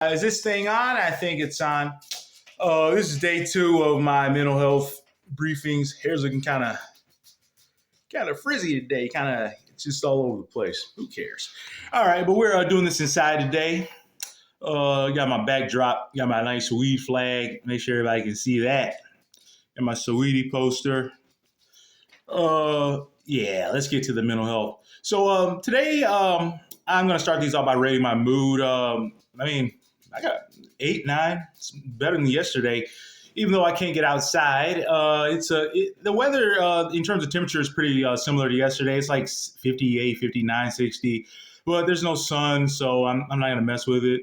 Is this thing on? I think it's on. This is day 2 of my mental health briefings. Hair's looking kind of frizzy today. Kind of it's just all over the place. Who cares? All right, but we're doing this inside today. Got my backdrop. Got my nice weed flag. Make sure everybody can see that. And my Saweetie poster. Yeah, let's get to the mental health. So today, I'm gonna start these off by rating my mood. I got 8, 9. It's better than yesterday, even though I can't get outside. The weather in terms of temperature is pretty similar to yesterday. It's like 58, 59, 60, but there's no sun, so I'm not gonna mess with it.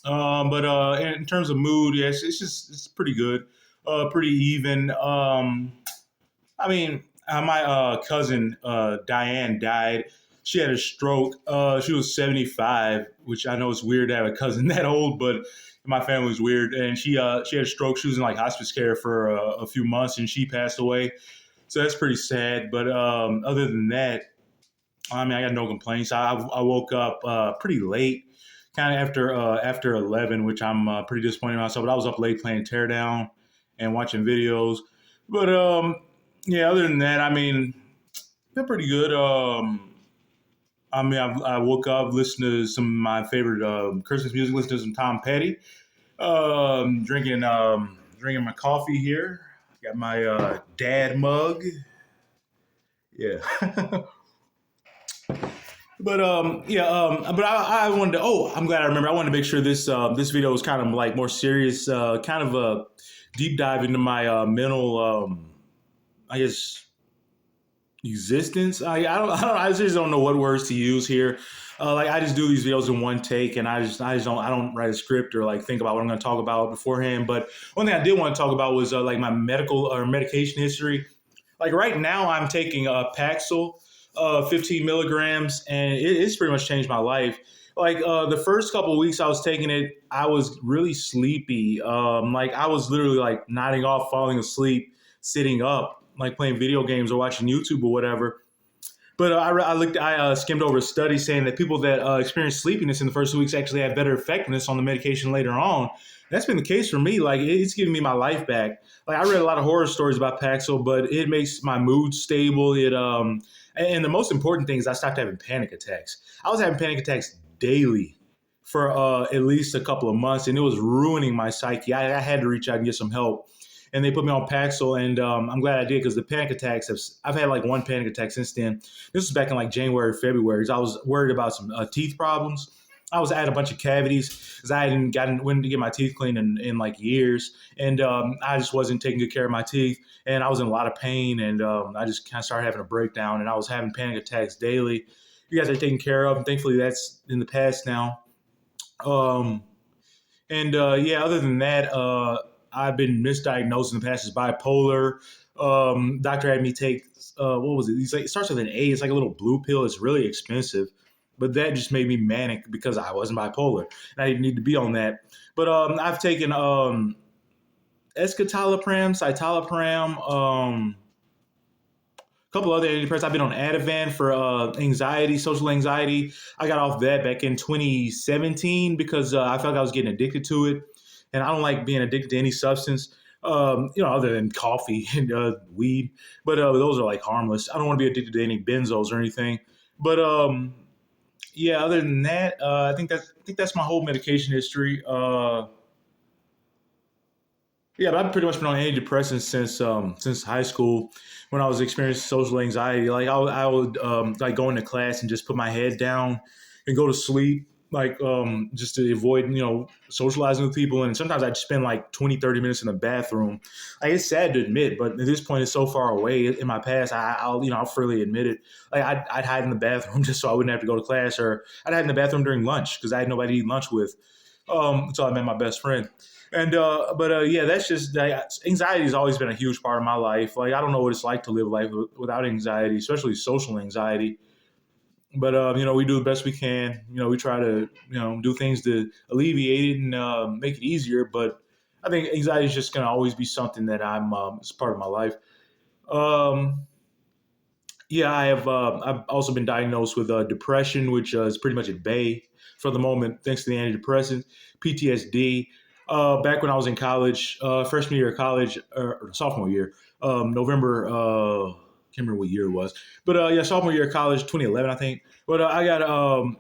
But in terms of mood, yes, it's pretty good, pretty even. My cousin Diane died. She had a stroke. She was 75, which I know is weird to have a cousin that old, but my family was weird. And she had a stroke. She was in like hospice care for a few months, and she passed away. So that's pretty sad. But other than that, I got no complaints. I woke up pretty late, kind of after 11, which I'm pretty disappointed in myself. But I was up late playing Teardown and watching videos. But yeah, other than that, they're pretty good. I woke up, listened to some of my favorite Christmas music, listened to some Tom Petty, drinking my coffee here. Got my dad mug. Yeah. But I wanted to. Oh, I'm glad I remember. I wanted to make sure this video was kind of like more serious, kind of a deep dive into my mental, I guess, existence. I just don't know what words to use here. I just do these videos in one take, and I don't write a script or like think about what I'm going to talk about beforehand. But one thing I did want to talk about was like my medical or medication history. Like right now, I'm taking Paxil, 15 milligrams, and it's pretty much changed my life. The first couple of weeks I was taking it, I was really sleepy. I was literally like nodding off, falling asleep, sitting up, like playing video games or watching YouTube or whatever. But I skimmed over a study saying that people that experience sleepiness in the first 2 weeks actually have better effectiveness on the medication later on. That's been the case for me. Like it's giving me my life back. Like I read a lot of horror stories about Paxil, but it makes my mood stable. And the most important thing is I stopped having panic attacks. I was having panic attacks daily for at least a couple of months, and it was ruining my psyche. I had to reach out and get some help. And they put me on Paxil, and I'm glad I did because the panic attacks I've had like one panic attack since then. This was back in like January, February. I was worried about some teeth problems. I had a bunch of cavities because I went to get my teeth cleaned in like years, and I just wasn't taking good care of my teeth, and I was in a lot of pain, and I just kind of started having a breakdown, and I was having panic attacks daily. You guys are taken care of, and thankfully that's in the past now. Other than that, I've been misdiagnosed in the past as bipolar. Doctor had me take what was it? It starts with an A. It's like a little blue pill. It's really expensive, but that just made me manic because I wasn't bipolar, and I didn't need to be on that. But I've taken escitalopram, citalopram, a couple other antidepressants. I've been on Ativan for anxiety, social anxiety. I got off that back in 2017 because I felt like I was getting addicted to it. And I don't like being addicted to any substance, other than coffee and weed. But those are like harmless. I don't want to be addicted to any benzos or anything. But other than that, I think that's my whole medication history. But I've pretty much been on antidepressants since high school when I was experiencing social anxiety. Like I would like go into class and just put my head down and go to sleep, just to avoid, socializing with people. And sometimes I'd spend like 20, 30 minutes in the bathroom. Like it's sad to admit, but at this point it's so far away in my past. I'll freely admit it. Like I'd hide in the bathroom just so I wouldn't have to go to class, or I'd hide in the bathroom during lunch because I had nobody to eat lunch with. Until I met my best friend. And that's just anxiety has always been a huge part of my life. Like I don't know what it's like to live life without anxiety, especially social anxiety. But we do the best we can. We try to do things to alleviate it and make it easier. But I think anxiety is just going to always be something that it's part of my life. I've also been diagnosed with depression, which is pretty much at bay. for the moment, thanks to the antidepressants, PTSD. Back when I was in college, freshman year of college, or sophomore year, November, can't remember what year it was, but yeah, sophomore year of college, 2011, I think. But I got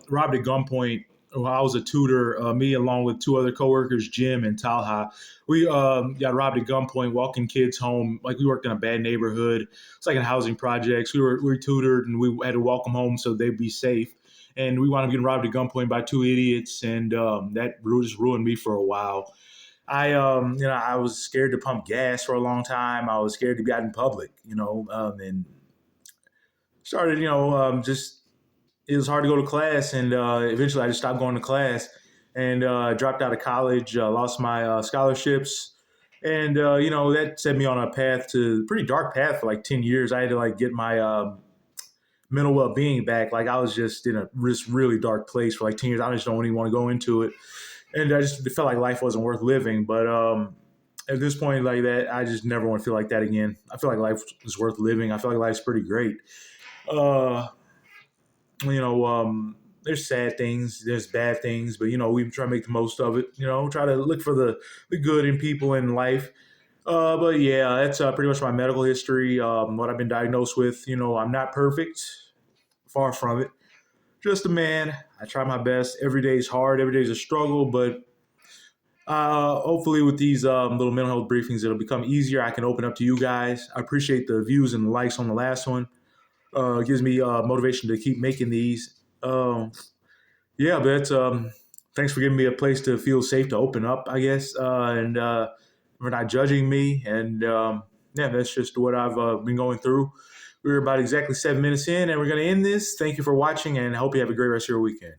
robbed at gunpoint while I was a tutor. Me, along with two other coworkers, Jim and Talha, we got robbed at gunpoint, walking kids home. Like we worked in a bad neighborhood. It's like in housing projects. We were tutored and we had to walk them home so they'd be safe. And we wound up getting robbed at gunpoint by two idiots, and that just ruined me for a while. I was scared to pump gas for a long time. I was scared to be out in public, and started, just it was hard to go to class, and eventually I just stopped going to class and dropped out of college, lost my scholarships, and that set me on a path to pretty dark path for like 10 years. I had to like get my mental well being back. Like I was just in this really dark place for like 10 years. I just don't even want to go into it, and I just felt like life wasn't worth living. But at this point, like that, I just never want to feel like that again. I feel like life is worth living. I feel like life's pretty great. Uh, there's sad things, there's bad things, but we try to make the most of it. Try to look for the good in people in life. But yeah, that's pretty much my medical history. What I've been diagnosed with. I'm not perfect, far from it. Just a man. I try my best. Every day is hard. Every day is a struggle, but hopefully with these little mental health briefings, it'll become easier. I can open up to you guys. I appreciate the views and the likes on the last one. It gives me motivation to keep making these. Yeah, but thanks for giving me a place to feel safe to open up, I guess, and for not judging me. And yeah, that's just what I've been going through. We're about exactly 7 minutes in, and we're going to end this. Thank you for watching, and I hope you have a great rest of your weekend.